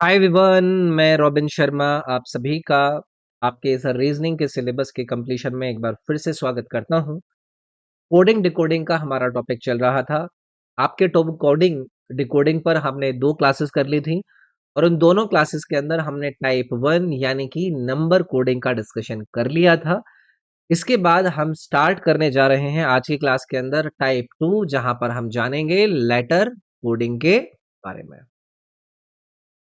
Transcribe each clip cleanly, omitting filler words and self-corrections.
हाय Vivian. मैं robin Sharma आप सभी का आपके इस रीजनिंग के सिलेबस के कंप्लीशन में एक बार फिर से स्वागत करता हूं। कोडिंग डिकोडिंग का हमारा टॉपिक चल रहा था। आपके टॉप कोडिंग डिकोडिंग पर हमने दो क्लासेस कर ली थी और उन दोनों क्लासेस के अंदर हमने टाइप वन यानी कि नंबर कोडिंग का डिस्कशन कर लिया था। इसके बाद हम स्टार्ट करने जा रहे हैं आज की क्लास के अंदर टाइप टू, जहां पर हम जानेंगे लेटर कोडिंग के बारे में।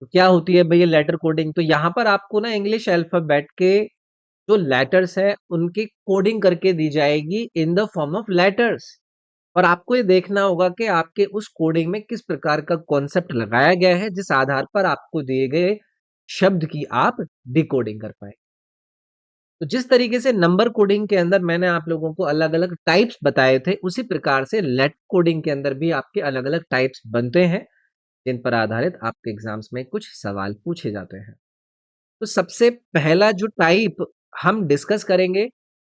तो क्या होती है भैया लेटर कोडिंग? तो यहाँ पर आपको ना इंग्लिश अल्फाबेट के जो लेटर्स है उनकी कोडिंग करके दी जाएगी in the form of letters. और आपको ये देखना होगा कि आपके उस कोडिंग में किस प्रकार का कॉन्सेप्ट लगाया गया है, जिस आधार पर आपको दिए गए शब्द की आप डिकोडिंग कर पाए। तो जिस तरीके से नंबर कोडिंग के अंदर मैंने आप लोगों को अलग अलग टाइप्स बताए थे, उसी प्रकार से लेटर कोडिंग के अंदर भी आपके अलग अलग टाइप्स बनते हैं, जिन पर आधारित आपके एग्जाम्स में कुछ सवाल पूछे जाते हैं। तो सबसे पहला जो टाइप हम डिस्कस करेंगे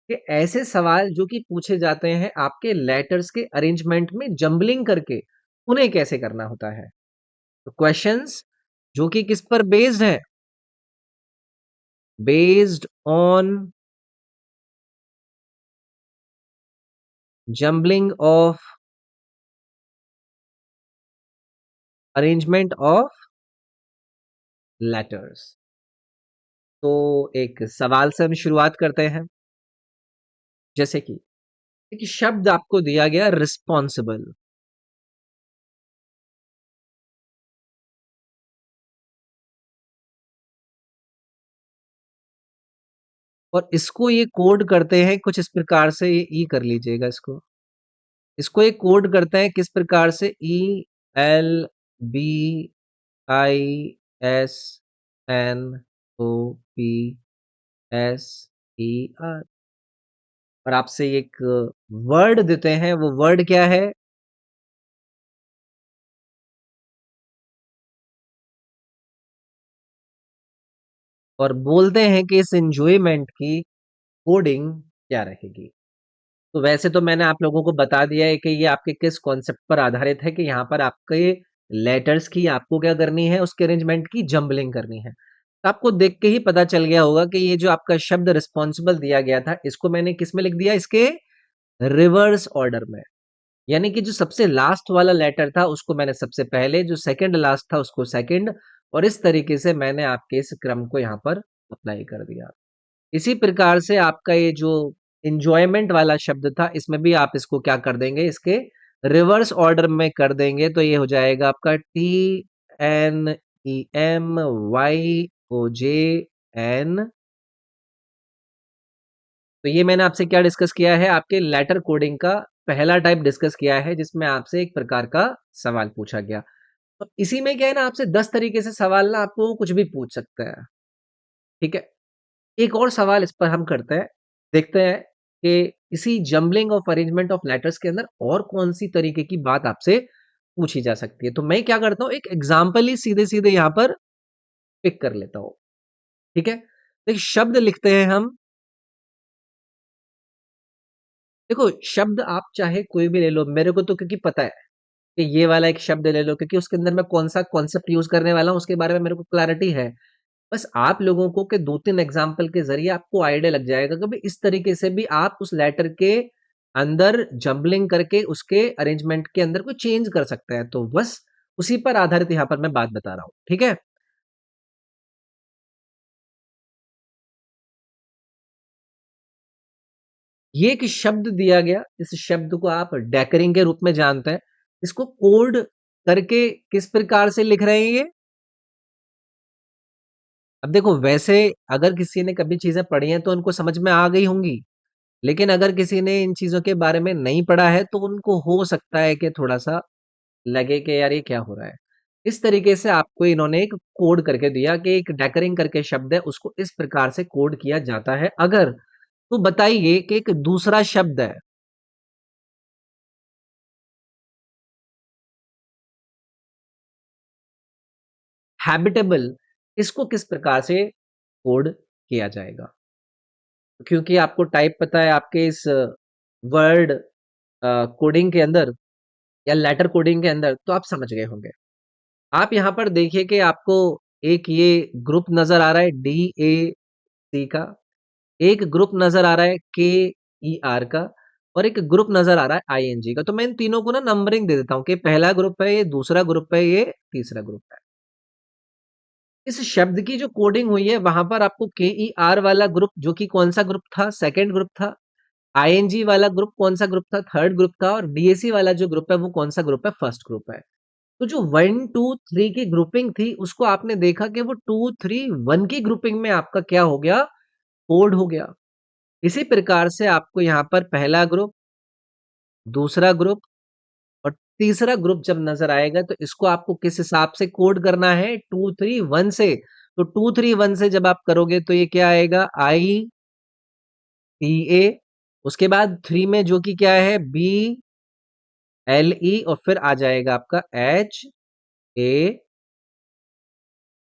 कि ऐसे सवाल जो कि पूछे जाते हैं आपके लेटर्स के अरेंजमेंट में जंबलिंग करके, उन्हें कैसे करना होता है। तो क्वेश्चंस जो कि किस पर बेस्ड है? Based on jumbling of arrangement of letters. तो एक सवाल से हम शुरुआत करते हैं। जैसे कि एक शब्द आपको दिया गया रिस्पॉन्सिबल, और इसको ये कोड करते हैं कुछ इस प्रकार से। ई कर लीजिएगा इसको। इसको ये कोड करते हैं किस प्रकार से? ELBISNOPSER। और आपसे एक वर्ड देते हैं, वो वर्ड क्या है? और बोलते हैं कि इस एंजॉयमेंट की कोडिंग क्या रहेगी। तो वैसे तो मैंने आप लोगों को बता दिया है कि ये आपके किस कॉन्सेप्ट पर आधारित है, कि यहाँ पर आपके लेटर्स की आपको क्या करनी है, उसके अरेंजमेंट की जंबलिंग करनी है। तो आपको देख के ही पता चल गया होगा कि ये जो आपका शब्द रिस्पॉन्सिबल दिया गया था, इसको मैंने किस में लिख दिया? इसके रिवर्स ऑर्डर में। यानी कि जो सबसे लास्ट वाला लेटर था उसको मैंने सबसे पहले, जो सेकंड लास्ट था उसको सेकंड, और इस तरीके से मैंने आपके इस क्रम को यहाँ पर अप्लाई कर दिया। इसी प्रकार से आपका ये जो एन्जॉयमेंट वाला शब्द था, इसमें भी आप इसको क्या कर देंगे? इसके रिवर्स ऑर्डर में कर देंगे। तो ये हो जाएगा आपका TNEMYOJN। तो ये मैंने आपसे क्या डिस्कस किया है? आपके लेटर कोडिंग का पहला टाइप डिस्कस किया है, जिसमें आपसे एक प्रकार का सवाल पूछा गया। अब इसी में क्या है ना, आपसे 10 तरीके से सवाल ना आपको कुछ भी पूछ सकता है। ठीक है? एक और सवाल इस पर हम करते हैं, देखते हैं कि इसी jumbling of arrangement of letters के अंदर और कौन-सी तरीके की बात आपसे पूछी जा सकती है। तो मैं क्या करता हूँ, एक एग्ज़ाम्पल ही सीधे-सीधे यहाँ पर पिक कर लेता हूँ। ठीक है? तो एक शब्द लिखते हैं हम। देखो, शब्द आप चाहे कोई भी ले लो, मेरे को तो क्योंकि पता है कि ये वाला एक शब्द ले लो, क्योंकि उसके अंदर मैं कौन-सा कॉन्सेप्ट यूज़ करने वाला हूँ, उसके बारे में मेरे को क्लैरिटी है। बस आप लोगों को के 2-3 एग्जाम्पल के ज़रिए आपको आइडिया लग जाएगा कि भाई इस तरीके से भी आप उस लेटर के अंदर जंबलिंग करके उसके अरेंजमेंट के अंदर कोई चेंज कर सकते हैं। तो बस उसी पर आधारित यहाँ पर मैं बात बता रहा हूँ। ठीक है? ये एक शब्द दिया गया, इस शब्द को आप डेकरिंग के रूप में जानते हैं। इसको कोड करके किस प्रकार से लिख रहे हैं ये? अब देखो, वैसे अगर किसी ने कभी चीज़ें पढ़ी हैं तो उनको समझ में आ गई होंगी। लेकिन अगर किसी ने इन चीज़ों के बारे में नहीं पढ़ा है, तो उनको हो सकता है कि थोड़ा-सा लगे कि यार ये क्या हो रहा है। इस तरीके से आपको इन्होंने एक कोड करके दिया कि एक डेकरिंग करके शब्द है, उसको इस प्रकार से कोड किया जाता है। अगर तो बताइए कि एक दूसरा शब्द है हैबिटेबल, इसको किस प्रकार से कोड किया जाएगा? क्योंकि आपको टाइप पता है आपके इस वर्ड कोडिंग के अंदर या लेटर कोडिंग के अंदर, तो आप समझ गए होंगे। आप यहाँ पर देखिए कि आपको एक ये ग्रुप नजर आ रहा है DAC का, एक ग्रुप नजर आ रहा है KER का, और एक ग्रुप नजर आ रहा है ING का। तो मैं इन तीनों को ना नंबरिंग दे देता हूँ कि पहला ग्रुप है, ये दूसरा ग्रुप है, ये तीसरा ग्रुप है। इस शब्द की जो कोडिंग हुई है वहां पर आपको KER वाला ग्रुप जो कि कौन सा ग्रुप था, सेकेंड ग्रुप था। ING वाला ग्रुप कौन सा ग्रुप था, थर्ड ग्रुप था। और DAC वाला जो ग्रुप है वो कौन सा ग्रुप है, फर्स्ट ग्रुप है। तो जो 1 2 3 की ग्रुपिंग थी उसको आपने देखा कि वो 2 3 1 की ग्रुपिंग में आपका क्या हो गया, कोड हो गया। इसी प्रकार से आपको यहाँ पर पहला ग्रुप, दूसरा ग्रुप और तीसरा ग्रुप जब नजर आएगा तो इसको आपको किस हिसाब से कोड करना है, 2 3 1 से। तो 2 3 1 से जब आप करोगे तो ये क्या आएगा, IEA, उसके बाद 3 में जो कि क्या है, BLE, और फिर आ जाएगा आपका HA।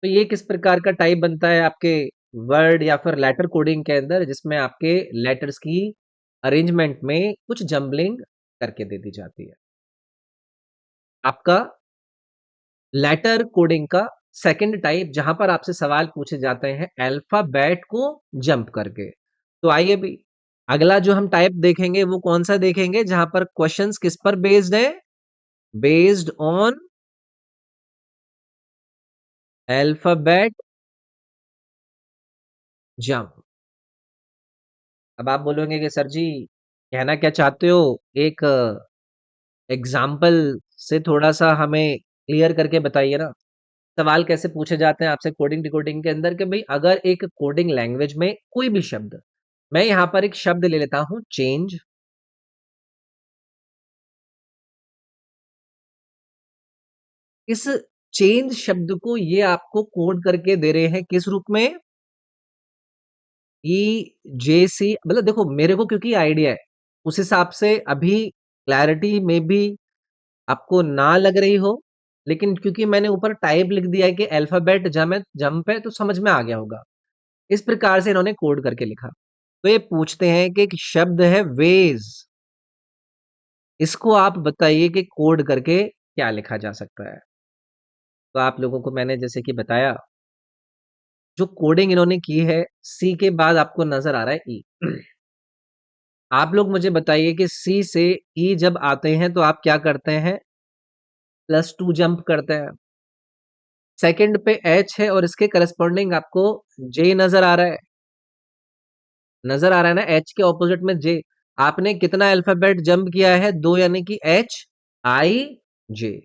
तो ये किस प्रकार का टाइप बनता है आपके वर्ड या फिर लेटर कोडिंग के अंदर, जिसमें आपके लेटर्स की अरेंजमेंट में कुछ जंबलिंग करके दे दी जाती है। आपका लेटर कोडिंग का सेकंड टाइप जहां पर आपसे सवाल पूछे जाते हैं अल्फाबेट को जंप करके। तो आइए भी अगला जो हम टाइप देखेंगे वो कौन सा देखेंगे, जहां पर क्वेश्चंस किस पर बेस्ड है, बेस्ड ऑन अल्फाबेट जंप। अब आप बोलोगे कि सर जी कहना क्या चाहते हो, एक एग्जाम्पल से थोड़ा सा हमें क्लियर करके बताइए ना। सवाल कैसे पूछे जाते हैं आपसे कोडिंग डिकोडिंग के अंदर कि भाई अगर एक कोडिंग लैंग्वेज में कोई भी शब्द, मैं यहां पर एक शब्द ले लेता हूं चेंज। इस चेंज शब्द को ये आपको कोड करके दे रहे हैं किस रूप में, EJC। मतलब देखो मेरे को क्योंकि आइडिया है उस हिसाब से अभी क्लैरिटी में भी आपको ना लग रही हो, लेकिन क्योंकि मैंने ऊपर टाइप लिख दिया है कि अल्फाबेट जंप है तो समझ में आ गया होगा। इस प्रकार से इन्होंने कोड करके लिखा। तो ये पूछते हैं कि एक शब्द है वेज, इसको आप बताइए कि कोड करके क्या लिखा जा सकता है। तो आप लोगों को मैंने जैसे कि बताया, जो कोडिंग इन्होंने की है, सी के बाद आपको नजर आ रहा है ई। आप लोग मुझे बताइए कि सी से ई जब आते हैं तो आप क्या करते हैं, +2 जंप करते हैं। सेकंड पे एच है और इसके करस्पॉन्डिंग आपको जे नजर आ रहा है, नजर आ रहा है ना, एच के ऑपोजिट में जे। आपने कितना अल्फाबेट जंप किया है, 2, यानी कि HIJ।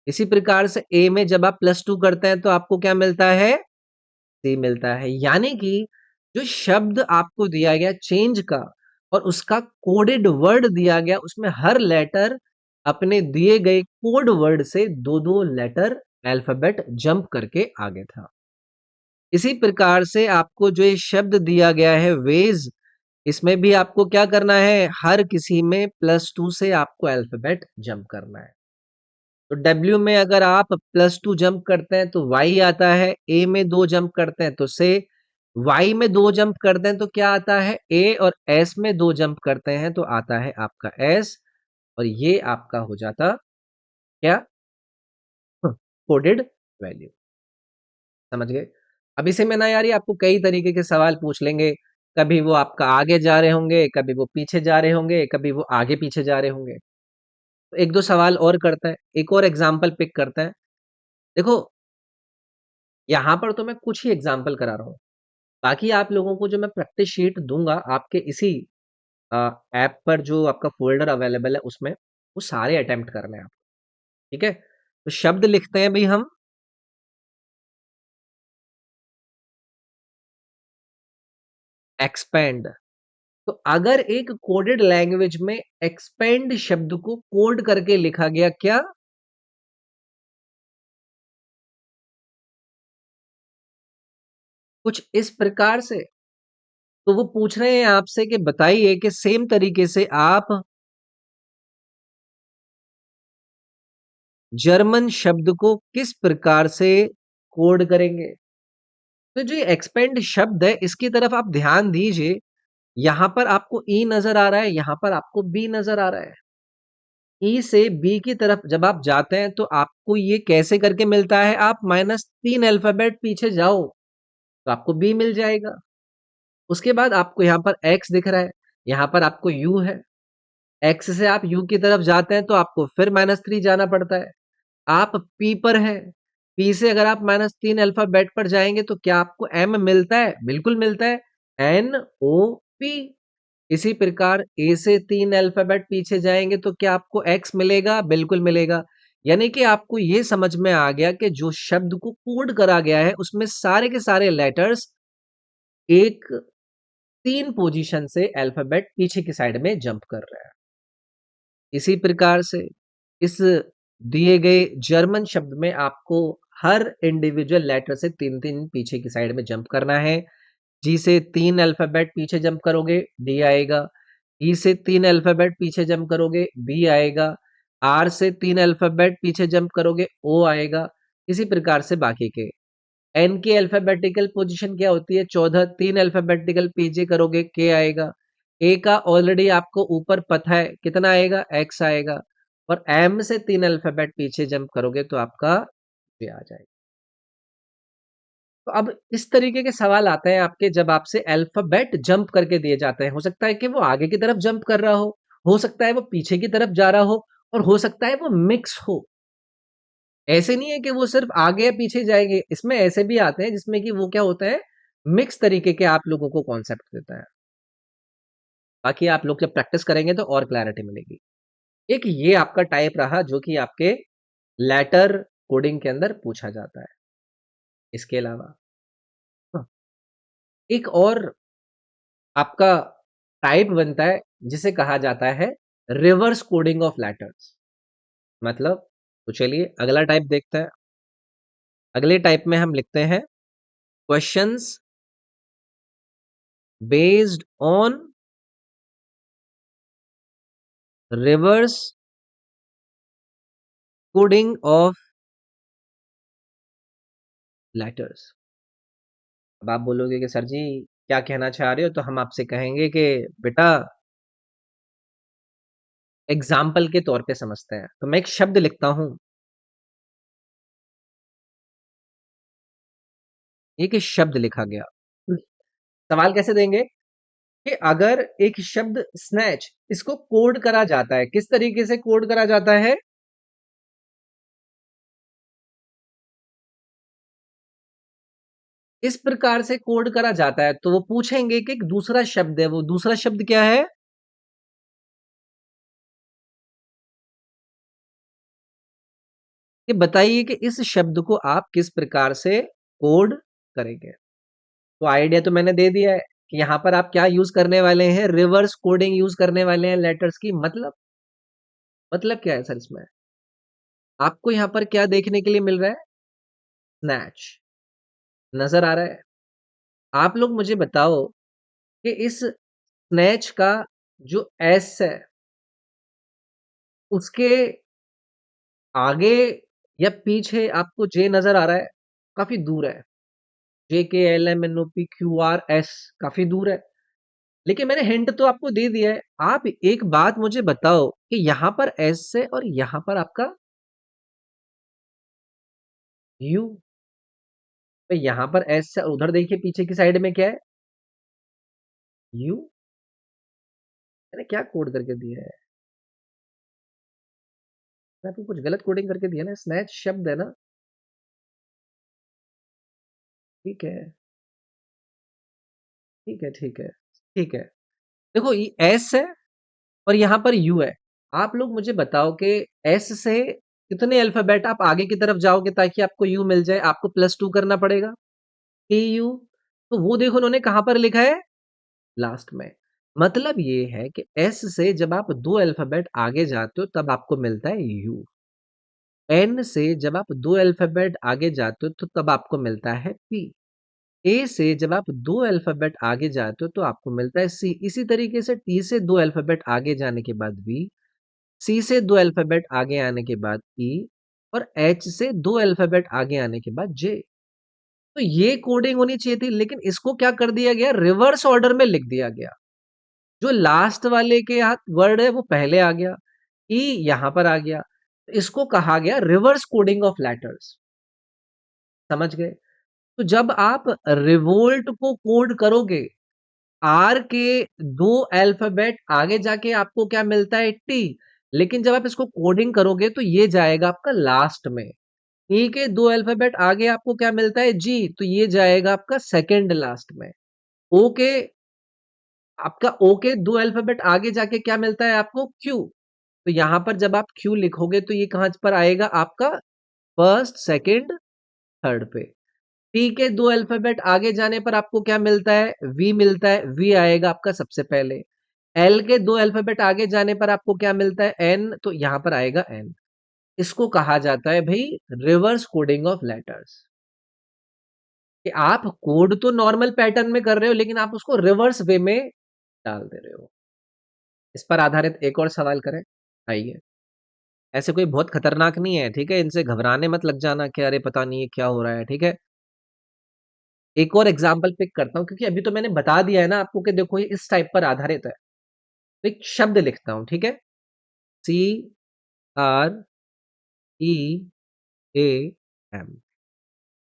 इसी प्रकार से ए में जब आप +2 करते हैं तो आपको क्या मिलता है, सी मिलता है। यानी कि जो शब्द आपको दिया गया चेंज का और उसका कोडेड वर्ड दिया गया, उसमें हर लेटर अपने दिए गए कोड वर्ड से दो दो लेटर अल्फाबेट जंप करके आगे था। इसी प्रकार से आपको जो ये शब्द दिया गया है वेज, इसमें भी आपको क्या करना है, हर किसी में +2 से आपको अल्फाबेट जंप करना है। तो डब्ल्यू में अगर आप +2 जंप करते हैं तो वाई आता है, ए में 2 जंप करते हैं तो से, वाई में 2 जंप करते हैं तो क्या आता है ए, और एस में 2 जंप करते हैं तो आता है आपका एस। और ये आपका हो जाता क्या, कोडेड वैल्यू। समझ गए। अब इसे में ना यार ये आपको कई तरीके के सवाल पूछ लेंगे, कभी वो आपका आगे जा रहे होंगे, कभी वो पीछे जा रहे होंगे, कभी वो आगे पीछे जा रहे होंगे। तो एक दो सवाल और करता है, एक और एग्जाम्पल पिक करता है। देखो यहाँ पर तो मैं कुछ ही एग्जाम्पल करा रहा हूँ, बाकी आप लोगों को जो मैं प्रैक्टिस शीट दूंगा आपके इसी ऐप पर, जो आपका फोल्डर अवेलेबल है उसमें, वो सारे अटेम्प्ट करने हैं आप। ठीक है, तो शब्द लिखते हैं भाई हम एक्सपेंड। तो अगर एक कोडेड लैंग्वेज में एक्सपेंड शब्द को कोड करके लिखा गया क्या, कुछ इस प्रकार से। तो वो पूछ रहे हैं आपसे कि बताइए कि सेम तरीके से आप जर्मन शब्द को किस प्रकार से कोड करेंगे। तो जो एक्सपेंड शब्द है इसकी तरफ आप ध्यान दीजिए, यहां पर आपको ई नजर आ रहा है, यहां पर आपको बी नजर आ रहा है। ई से बी की तरफ जब आप जाते हैं तो आपको ये कैसे करके मिलता है, आप -3 अल्फाबेट पीछे जाओ तो आपको बी मिल जाएगा। उसके बाद आपको यहाँ पर एक्स दिख रहा है, यहाँ पर आपको यू है। एक्स से आप यू की तरफ जाते हैं तो आपको फिर -3 जाना पड़ता है। आप पी पर हैं, पी से अगर आप -3 अल्फाबेट पर जाएंगे तो क्या आपको एम मिलता है? बिल्कुल मिलता है, एन ओ पी। इसी प्रकार ए से 3 अल्फाबेट पीछे जाएंगे तो क्या आपको एक्स मिलेगा? बिल्कुल मिलेगा। यानी कि आपको ये समझ में आ गया कि जो शब्द को कोड करा गया है उसमें सारे के सारे लेटर्स एक 3 पोजीशन से अल्फाबेट पीछे की साइड में जंप कर रहे हैं। इसी प्रकार से इस दिए गए जर्मन शब्द में आपको हर इंडिविजुअल लेटर से 3-3 पीछे की साइड में जंप करना है। जी से 3 अल्फाबेट पीछे जंप करोगे, डी आएगा। ई से 3 अल्फाबेट पीछे जंप करोगे, बी आएगा। आर से 3 अल्फाबेट पीछे जंप करोगे, ओ आएगा। इसी प्रकार से बाकी के। एन की अल्फाबेटिकल पोजीशन क्या होती है? 14। 3 अल्फाबेटिकल पीछे करोगे, के आएगा। ए का ऑलरेडी आपको ऊपर पता है, कितना आएगा? एक्स आएगा। और एम से 3 अल्फाबेट पीछे जंप करोगे तो आपका ये आ जाएगा। तो अब इस तरीके के सवाल आते हैं आपके जब आपसे अल्फाबेट जंप करके दिए जाते हैं। हो सकता है कि वो आगे की तरफ जंप कर रहा हो सकता है वो पीछे की तरफ जा रहा हो, और हो सकता है वो मिक्स हो। ऐसे नहीं है कि वो सिर्फ आगे या पीछे जाएंगे, इसमें ऐसे भी आते हैं जिसमें कि वो क्या होता है, मिक्स तरीके के आप लोगों को कॉन्सेप्ट देता है। बाकी आप लोग जब प्रैक्टिस करेंगे तो और क्लैरिटी मिलेगी। एक ये आपका टाइप रहा जो कि आपके लेटर कोडिंग के अंदर पूछा जाता है। इसके अलावा हाँ, एक और आपका टाइप बनता है जिसे कहा जाता है रिवर्स कोडिंग ऑफ लेटर्स। मतलब तो चलिए अगला टाइप देखते हैं। अगले टाइप में हम लिखते हैं questions based on reverse coding of letters. अब आप बोलोगे कि सर जी क्या कहना चाह रहे हो, तो हम आपसे कहेंगे कि बेटा एग्जाम्पल के तौर पे समझते हैं। तो मैं एक शब्द लिखता हूं, एक शब्द लिखा गया। सवाल कैसे देंगे कि अगर एक शब्द स्नैच, इसको कोड करा जाता है, किस तरीके से कोड करा जाता है? इस प्रकार से कोड करा जाता है, तो वो पूछेंगे कि एक दूसरा शब्द है, वो दूसरा शब्द क्या है? कि बताइए कि इस शब्द को आप किस प्रकार से कोड करेंगे। तो आइडिया तो मैंने दे दिया है कि यहां पर आप क्या यूज करने वाले हैं, रिवर्स कोडिंग यूज करने वाले हैं लेटर्स की। मतलब क्या है सर इसमें? आपको यहां पर क्या देखने के लिए मिल रहा है? स्नैच नजर आ रहा है। आप लोग मुझे बताओ कि इस स्नैच का जो एस है उसके आगे या पीछे आपको जे नजर आ रहा है? काफी दूर है। J K L M N O P Q R S, काफी दूर है। लेकिन मैंने हिंट तो आपको दे दिया है। आप एक बात मुझे बताओ कि यहां पर एस है और यहां पर आपका यू। तो यहां पर एस है और उधर देखिए पीछे की साइड में क्या है? यू। मैंने क्या कोड करके दिया है? मैं आपको कुछ गलत कोडिंग करके दिया ना? स्नैच शब्द है ना? ठीक है, ठीक है, ठीक है, ठीक है। देखो ये एस है और यहाँ पर यू है। आप लोग मुझे बताओ कि एस से कितने अल्फाबेट आप आगे की तरफ जाओगे ताकि आपको यू मिल जाए? आपको +2 करना पड़ेगा। T U. तो वो देखो उन्होंने कहां पर लिखा है? लास्ट में। मतलब ये है कि एस से जब आप 2 अल्फाबेट आगे जाते हो तब आपको मिलता है यू। एन से जब आप 2 अल्फाबेट आगे जाते हो तो तब आपको मिलता है पी। ए से जब आप 2 अल्फाबेट आगे जाते हो तो आपको मिलता है सी। इसी तरीके से टी से 2 अल्फाबेट आगे जाने के बाद बी, सी से 2 अल्फाबेट आगे आने के बाद ई, और एच से 2 अल्फाबेट आगे आने के बाद जे। तो ये कोडिंग होनी चाहिए थी, लेकिन इसको क्या कर दिया गया? रिवर्स ऑर्डर में लिख दिया गया। जो लास्ट वाले के हाथ वर्ड है वो पहले आ गया। ई यहां पर आ गया, तो इसको कहा गया रिवर्स कोडिंग ऑफ लेटर्स। समझ गए? तो जब आप रिवोल्ट को कोड करोगे, आर के 2 अल्फाबेट आगे जाके आपको क्या मिलता है? टी। लेकिन जब आप इसको कोडिंग करोगे तो ये जाएगा आपका लास्ट में। ई के 2 अल्फाबेट आगे आपको क्या मिलता है? जी, तो ये जाएगा आपका सेकंड लास्ट में। ओ के आपका ओ के 2 अल्फाबेट आगे जाके क्या मिलता है आपको? क्यू। तो यहां पर जब आप क्यू लिखोगे तो ये कहां पर आएगा आपका? फर्स्ट, सेकंड, थर्ड पे। टी के 2 अल्फाबेट आगे जाने पर आपको क्या मिलता है? वी मिलता है, वी आएगा आपका सबसे पहले। एल के 2 अल्फाबेट आगे जाने पर आपको क्या मिलता है? एन, तो यहां पर आएगा एन। इसको कहा जाता है भाई रिवर्स कोडिंग ऑफ लेटर्स। कि आप कोड तो नॉर्मल पैटर्न में कर रहे हो लेकिन आप उसको रिवर्स वे में डाल दे रहे हो। इस पर आधारित एक और सवाल करें, आइए। ऐसे कोई बहुत खतरनाक नहीं है, ठीक है? इनसे घबराने मत लग जाना कि अरे पता नहीं ये क्या हो रहा है, ठीक है? एक और एग्जाम्पल पिक करता हूँ क्योंकि अभी तो मैंने बता दिया है ना आपको कि देखो ये इस टाइप पर आधारित है। तो एक शब्द लिखता हूं, ठीक है? C R E A M.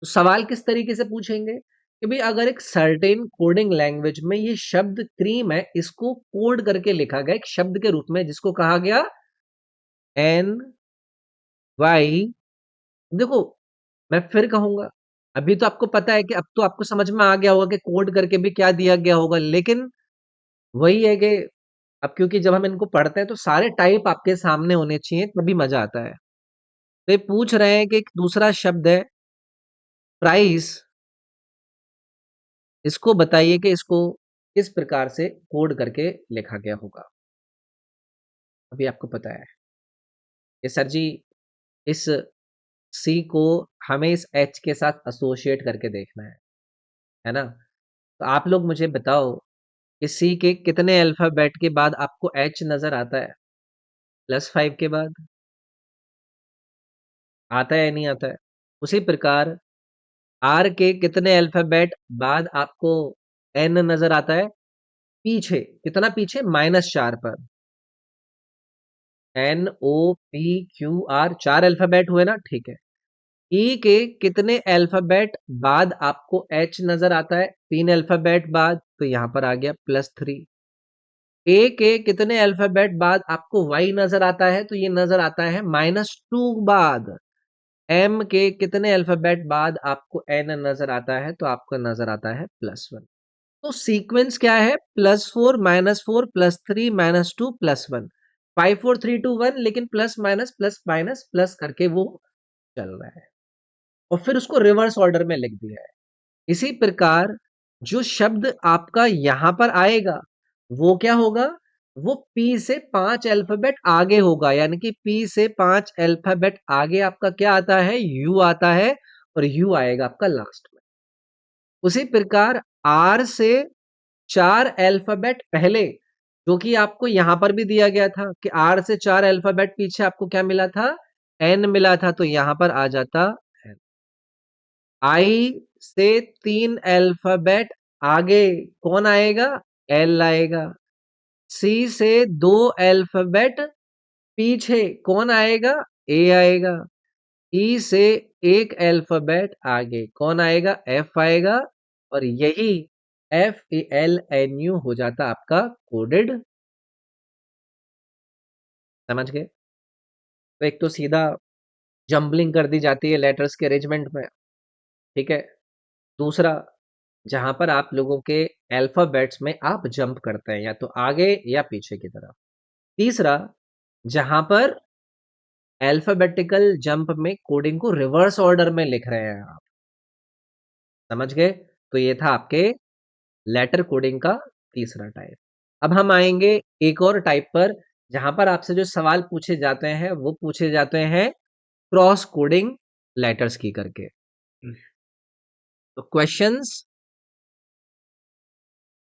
तो सवाल किस तरीके से पूछेंगे कि भाई अगर एक सर्टेन कोडिंग लैंग्वेज में ये शब्द क्रीम है, इसको कोड करके लिखा गया एक शब्द के रूप में जिसको कहा गया एन वाई। देखो मैं फिर कहूंगा, अभी तो आपको पता है कि अब तो आपको समझ में आ गया होगा कि कोड करके भी क्या दिया गया होगा, लेकिन वही है कि अब क्योंकि जब हम इनको पढ़ते हैं तो सारे टाइप आपके सामने होने चाहिए तभी मजा आता है। तो ये पूछ रहे हैं कि एक दूसरा शब्द है प्राइस, इसको बताइए कि इसको किस प्रकार से कोड करके लिखा गया होगा। अभी आपको पता है कि सर जी इस सी को हमें इस एच के साथ एसोसिएट करके देखना है ना? तो आप लोग मुझे बताओ कि सी के कितने अल्फाबेट के बाद आपको एच नजर आता है? +5 के बाद आता है या नहीं आता है? उसी प्रकार आर के कितने अल्फाबेट बाद आपको एन नजर आता है? पीछे कितना? पीछे -4 पर। N O P Q R 4 alphabet हुए ना, ठीक है। ई के कितने अल्फाबेट बाद आपको एच नजर आता है? 3 अल्फाबेट बाद, तो यहां पर आ गया +3। ए के कितने अल्फाबेट बाद आपको वाई नजर आता है? तो ये नजर आता है -2 बाद। एम के कितने अल्फाबेट बाद आपको एन नजर आता है? तो आपको नजर आता है +1। तो सीक्वेंस क्या है? +4 -4 +3 -2 +1। 5 4 3 2 1, लेकिन plus minus plus minus plus करके वो चल रहा है और फिर उसको रिवर्स ऑर्डर में लिख दिया है। इसी प्रकार जो शब्द आपका यहां पर आएगा वो क्या होगा? वो पी से 5 अल्फाबेट आगे होगा, यानी कि पी से 5 अल्फाबेट आगे आपका क्या आता है? यू आता है, और यू आएगा आपका लास्ट में। उसी प्रकार आर से 4 अल्फाबेट पहले, जो कि आपको यहां पर भी दिया गया था कि आर से 4 अल्फाबेट पीछे आपको क्या मिला था? एन मिला था, तो यहां पर आ जाता एन। आई से 3 अल्फाबेट आगे कौन आएगा? एल आएगा। सी से 2 अल्फाबेट पीछे कौन आएगा? ए आएगा। ई से एक अल्फाबेट आगे कौन आएगा? एफ आएगा। और यही FALNU हो जाता आपका कोडेड। समझ गए? तो एक तो सीधा जंबलिंग कर दी जाती है लेटर्स के अरेंजमेंट में, ठीक है? दूसरा, जहां पर आप लोगों के अल्फाबेट्स में आप जंप करते हैं या तो आगे या पीछे की तरफ। तीसरा, जहां पर अल्फाबेटिकल जंप में कोडिंग को रिवर्स ऑर्डर में लिख रहे हैं आप। समझ गए? तो ये था आपके लेटर कोडिंग का तीसरा टाइप। अब हम आएंगे एक और टाइप पर जहां पर आपसे जो सवाल पूछे जाते हैं वो पूछे जाते हैं क्रॉस कोडिंग लेटर्स की करके। तो questions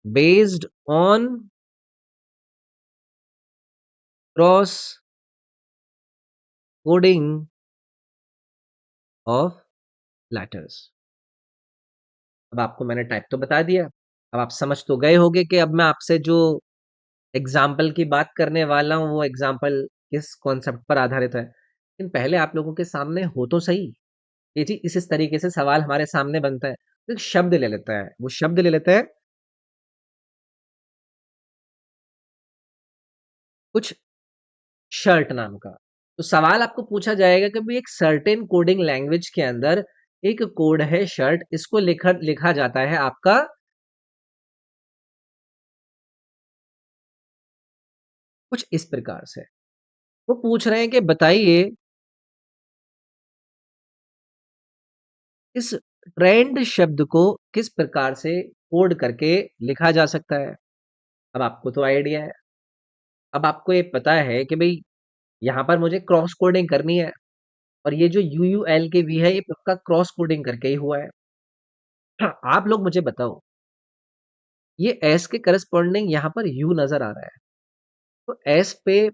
based on cross coding of letters. अब आपको मैंने टाइप तो बता दिया, अब आप समझ तो गए होंगे कि अब मैं आपसे जो एग्जाम्पल की बात करने वाला हूं वो एग्जाम्पल किस कॉन्सेप्ट पर आधारित है, लेकिन पहले आप लोगों के सामने हो तो सही। ये जी इस तरीके से सवाल हमारे सामने बनता है। तो एक शब्द ले लेता है, वो शब्द ले लेते हैं कुछ शर्ट नाम का। तो सवाल आपको पूछा जाएगा कि भाई एक सर्टेन कोडिंग लैंग्वेज के अंदर एक कोड है शर्ट, इसको लिखा लिखा जाता है आपका कुछ इस प्रकार से। वो पूछ रहे हैं कि बताइए इस ट्रेंड शब्द को किस प्रकार से कोड करके लिखा जा सकता है। अब आपको तो आइडिया है, अब आपको ये पता है कि भाई यहाँ पर मुझे क्रॉस कोडिंग करनी है, और ये जो यू यू एल के वी है ये पक्का क्रॉस कोडिंग करके ही हुआ है। हाँ, आप लोग मुझे बताओ, ये एस के करस्पॉन्डिंग यहाँ पर यू नजर आ रहा है, तो एस पे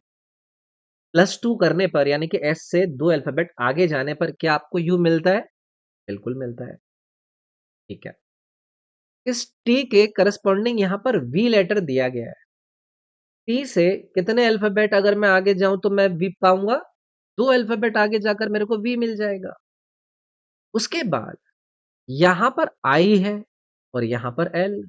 +2 करने पर यानी कि एस से 2 अल्फाबेट आगे जाने पर क्या आपको यू मिलता है? बिल्कुल मिलता है। ठीक है, इस टी के करस्पॉन्डिंग यहाँ पर वी लेटर दिया गया है। टी से कितने अल्फाबेट अगर मैं आगे जाऊं तो मैं वी पाऊंगा? 2 अल्फाबेट आगे जाकर मेरे को वी मिल जाएगा। उसके बाद यहाँ पर आई है और यहाँ पर एल।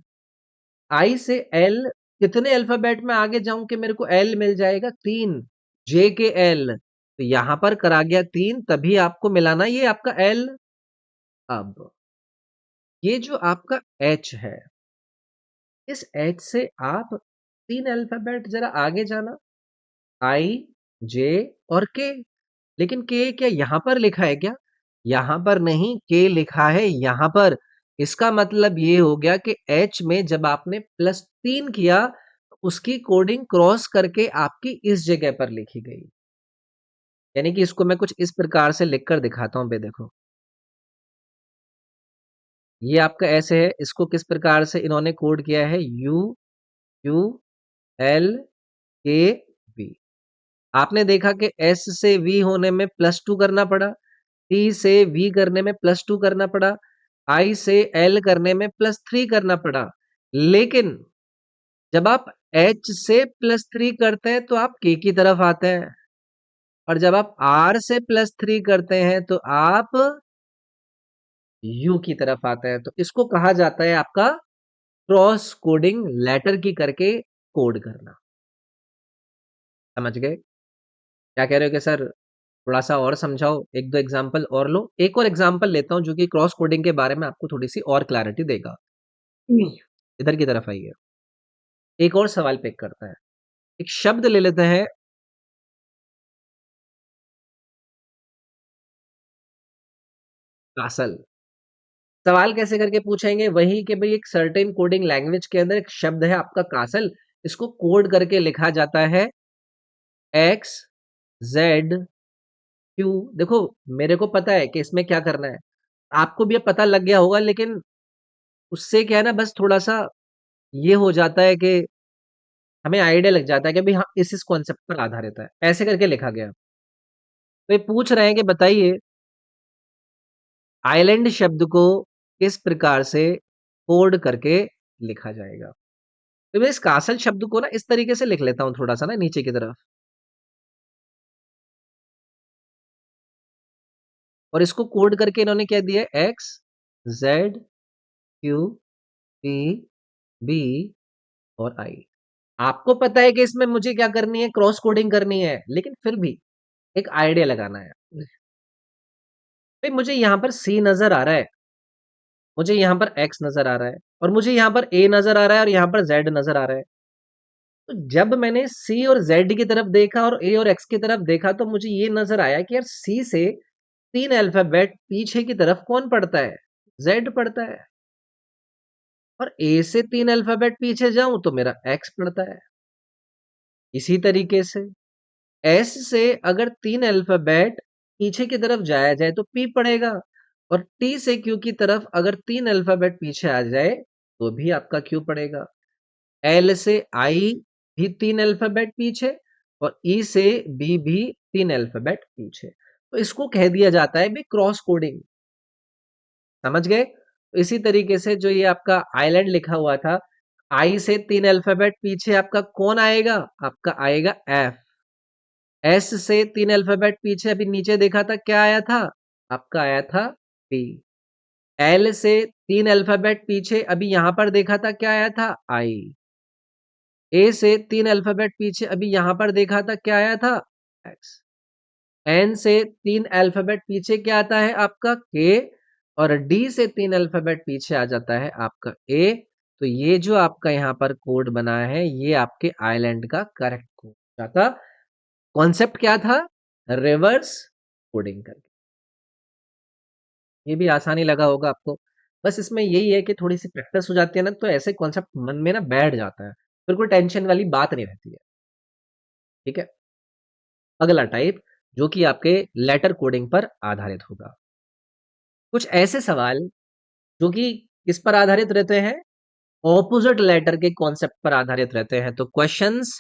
आई से एल कितने अल्फाबेट में आगे जाऊं कि मेरे को एल मिल जाएगा? 3। जे के एल, तो यहां पर करा गया 3, तभी आपको मिलाना ये आपका एल। अब ये जो आपका एच है, इस एच से आप 3 अल्फाबेट जरा आगे जाना, आई, जे और के। लेकिन के क्या यहां पर लिखा है क्या? यहां पर नहीं, के लिखा है यहां पर। इसका मतलब ये हो गया कि एच में जब आपने +3 किया तो उसकी कोडिंग क्रॉस करके आपकी इस जगह पर लिखी गई। यानी कि इसको मैं कुछ इस प्रकार से लिखकर दिखाता हूं। बे देखो, ये आपका ऐसे है, इसको किस प्रकार से इन्होंने कोड किया है? यू यू एल के वी। आपने देखा कि एस से वी होने में +2 करना पड़ा, टी से वी करने में +2 करना पड़ा, आई से एल करने में +3 करना पड़ा। लेकिन जब आप एच से +3 करते हैं तो आप के की तरफ आते हैं, और जब आप आर से +3 करते हैं तो आप यू की तरफ आते हैं। तो इसको कहा जाता है आपका क्रॉस कोडिंग, लेटर की करके कोड करना। समझ गए? क्या कह रहे हो कि सर थोड़ा सा और समझाओ, एक दो एग्जाम्पल और लो। एक और एग्जाम्पल लेता हूं जो कि क्रॉस कोडिंग के बारे में आपको थोड़ी सी और क्लैरिटी देगा। इधर की तरफ आइए, एक और सवाल पिक करता है। एक शब्द ले लेते हैं कासल। सवाल कैसे करके पूछेंगे? वही कि भाई एक सर्टेन कोडिंग लैंग्वेज के अंदर एक शब्द है आपका कासल, इसको कोड करके लिखा जाता है एक्स जेड क्यू। देखो, मेरे को पता है कि इसमें क्या करना है, आपको भी अब पता लग गया होगा, लेकिन उससे क्या है ना, बस थोड़ा सा ये हो जाता है कि हमें आइडिया लग जाता है कि भाई हाँ इस कॉन्सेप्ट पर आधारित है, ऐसे करके लिखा गया। तो ये पूछ रहे हैं कि बताइए आइलैंड शब्द को किस प्रकार से कोड करके लिखा जाएगा। तो मैं इस कासल शब्द को ना इस तरीके से लिख लेता हूँ थोड़ा सा ना नीचे की तरफ, और इसको कोड करके इन्होंने क्या दिया है? X Z Q P B और आई। आपको पता है कि इसमें मुझे क्या करनी है? क्रॉस कोडिंग करनी है, लेकिन फिर भी एक आइडिया लगाना है। भाई मुझे यहाँ पर सी नजर आ रहा है, मुझे यहाँ पर एक्स नजर आ रहा है, और मुझे यहाँ पर ए नजर आ रहा है, और यहाँ पर जेड नजर आ रहा है। तो जब मैंने सी और जेड की तरफ देखा और ए और एक्स की तरफ देखा तो मुझे ये नजर आया कि यार सी से 3 अल्फाबेट पीछे की तरफ कौन पड़ता है? जेड पड़ता है। और ए से 3 अल्फाबेट पीछे जाऊं तो मेरा एक्स पड़ता है। इसी तरीके से एस से अगर 3 अल्फाबेट पीछे की तरफ जाया जाए तो पी पड़ेगा, और टी से क्यू की तरफ अगर 3 अल्फाबेट पीछे आ जाए तो भी आपका क्यू पड़ेगा। एल से आई भी 3 अल्फाबेट पीछे, और ई से बी भी 3 अल्फाबेट पीछे। तो इसको कह दिया जाता है भी क्रॉस कोडिंग। समझ गए? तो इसी तरीके से जो ये आपका आइलैंड लिखा हुआ था, आई से 3 अल्फाबेट पीछे आपका कौन आएगा? आपका आएगा एफ। एस से 3 अल्फाबेट पीछे अभी नीचे देखा था, क्या आया था? आपका आया था पी। एल से 3 अल्फाबेट पीछे अभी यहां पर देखा था, क्या आया था? आई। ए से 3 अल्फाबेट पीछे अभी यहां पर देखा था, क्या आया था? एक्स। एन से 3 अल्फाबेट पीछे क्या आता है? आपका के। और डी से 3 अल्फाबेट पीछे आ जाता है आपका ए। तो ये जो आपका यहाँ पर कोड बना है, ये आपके आइलैंड का करेक्ट कोड जाता। कॉन्सेप्ट क्या था? रिवर्स कोडिंग करके। ये भी आसानी लगा होगा आपको। बस इसमें यही है कि थोड़ी सी प्रैक्टिस हो जाती है ना, तो ऐसे कॉन्सेप्ट मन में ना बैठ जाता है, फिर कोई टेंशन वाली बात नहीं रहती है। ठीक है। अगला टाइप, जो कि आपके लेटर कोडिंग पर आधारित होगा। कुछ ऐसे सवाल जो कि किस पर आधारित रहते हैं? ऑपोजिट लेटर के कॉन्सेप्ट पर आधारित रहते हैं। तो questions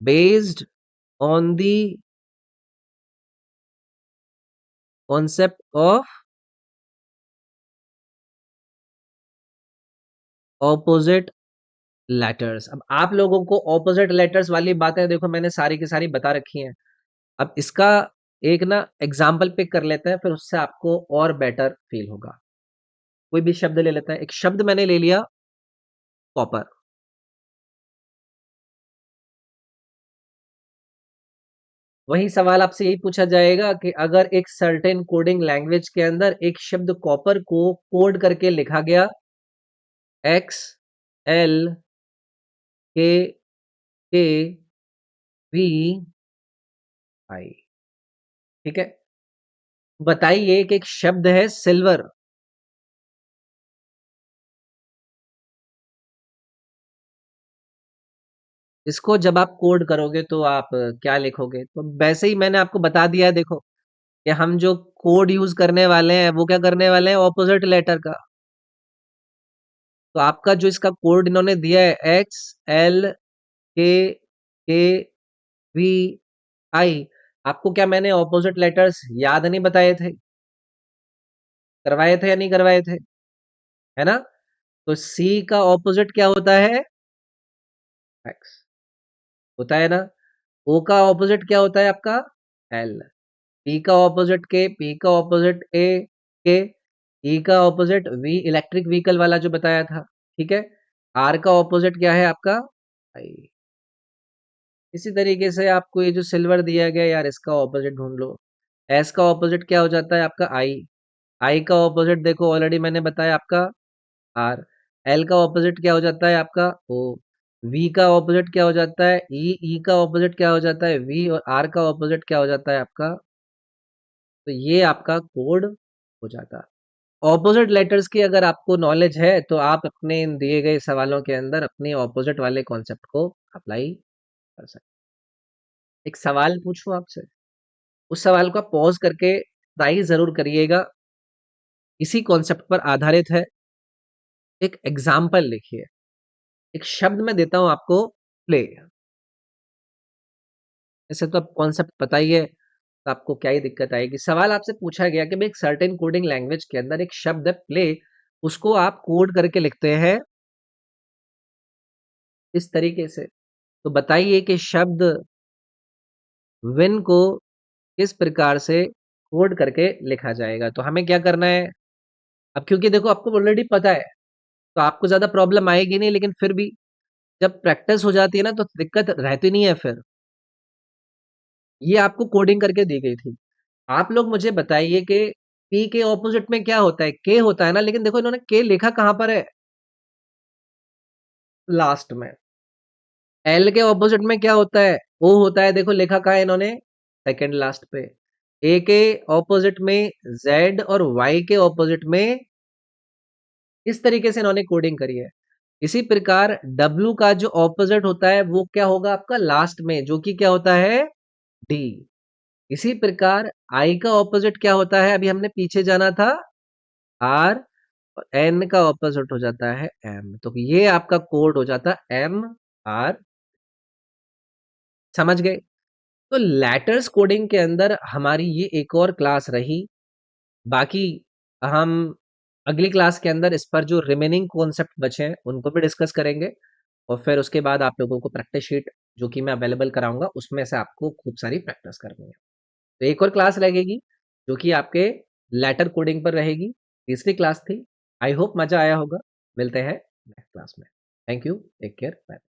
based on the concept of opposite letters. अब आप लोगों को ऑपोजिट लेटर्स वाली बातें देखो मैंने सारी की सारी बता रखी हैं। अब इसका एक ना एग्जाम्पल पिक कर लेते हैं, फिर उससे आपको और बेटर फील होगा। कोई भी शब्द ले लेते हैं। एक शब्द मैंने ले लिया, कॉपर। वही सवाल आपसे यही पूछा जाएगा कि अगर एक सर्टेन कोडिंग लैंग्वेज के अंदर एक शब्द कॉपर को कोड करके लिखा गया, एक्स एल के के वी आई। ठीक है। बताइए कि एक शब्द है सिल्वर। इसको जब आप कोड करोगे तो आप क्या लिखोगे? तो वैसे ही मैंने आपको बता दिया है, देखो कि हम जो कोड यूज करने वाले हैं वो क्या करने वाले हैं? ऑपोजिट लेटर का। तो आपका जो इसका कोड इन्होंने दिया है, एक्स एल के वी आई, आपको क्या मैंने ऑपोजिट लेटर्स याद नहीं बताए थे? करवाए थे या नहीं करवाए थे? है ना? तो सी का ऑपोजिट क्या होता है? एक्स होता है ना? ओ का ऑपोजिट क्या होता है आपका? एल। पी का ऑपोजिट के, पी का ऑपोजिट ए के, ई का ऑपोजिट वी, इलेक्ट्रिक व्हीकल वाला जो बताया था। ठीक है। आर का ऑपोजिट क्या है आपका? आई। इसी तरीके से आपको ये जो सिल्वर दिया गया यार, इसका ऑपोजिट ढूंढ लो। एस का ऑपोजिट क्या हो जाता है आपका? आई। आई का ऑपोजिट देखो ऑलरेडी मैंने बताया आपका आर। एल का ऑपोजिट क्या हो जाता है आपका? ओ। वी का ऑपोजिट क्या हो जाता है? ई। ई का ऑपोजिट क्या हो जाता है? वी। और आर का ऑपोजिट क्या हो जाता है आपका? तो ये आपका कोड हो जाता है। ऑपोजिट लेटर्स की अगर आपको नॉलेज है तो आप अपने इन दिए गए सवालों के अंदर अपने ऑपोजिट वाले कॉन्सेप्ट को अप्लाई कर सकते हैं। एक सवाल पूछूं आपसे? उस सवाल को आप पॉज करके ट्राई जरूर करिएगा। इसी कॉन्सेप्ट पर आधारित है। एक एग्जाम्पल लिखिए। एक शब्द मैं देता हूं आपको, प्ले। ऐसे तो आप कॉन्सेप्ट पता ही है, तो आपको क्या ही दिक्कत आएगी। सवाल आपसे पूछा गया कि भाई एक सर्टेन कोडिंग लैंग्वेज के अंदर एक शब्द है प्ले, उसको आप कोड करके लिखते हैं इस तरीके से। तो बताइए कि शब्द विन को किस प्रकार से कोड करके लिखा जाएगा? तो हमें क्या करना है? अब क्योंकि देखो आपको ऑलरेडी पता है, तो आपको ज्यादा प्रॉब्लम आएगी नहीं, लेकिन फिर भी जब प्रैक्टिस हो जाती है ना तो दिक्कत रहती नहीं है फिर। ये आपको कोडिंग करके दी गई थी। आप लोग मुझे बताइए कि पी के ऑपोजिट में क्या होता है? के होता है ना, लेकिन देखो इन्होंने के लिखा कहां पर है? लास्ट में। एल के ऑपोजिट में क्या होता है? ओ होता है, देखो लिखा कहां है इन्होंने? सेकंड लास्ट पे। ए के ऑपोजिट में जेड, और वाई के ऑपोजिट में इस तरीके से इन्होंने कोडिंग करी है। इसी प्रकार डब्ल्यू का जो ऑपोजिट होता है वो क्या होगा आपका? लास्ट में, जो कि क्या होता है? डी। इसी प्रकार आई का ऑपोजिट क्या होता है? अभी हमने पीछे जाना था, आर। और एन का ऑपोजिट हो जाता है एम। तो ये आपका कोड हो जाता है एम आर। समझ गए? तो लेटर्स कोडिंग के अंदर हमारी ये एक और क्लास रही। बाकी हम अगली क्लास के अंदर इस पर जो रिमेनिंग कॉन्सेप्ट बचे हैं उनको भी डिस्कस करेंगे। और फिर उसके बाद आप लोगों को प्रैक्टिस शीट जो कि मैं अवेलेबल कराऊँगा, उसमें से आपको खूब सारी प्रैक्टिस करनी है। तो एक और क्लास लगेगी, जो कि आपके लेटर कोडिंग पर रहेगी, तीसरी क्लास थी। आई होप मज़ा आया होगा। मिलते हैं नेक्स्ट क्लास में। Thank you, take care, bye.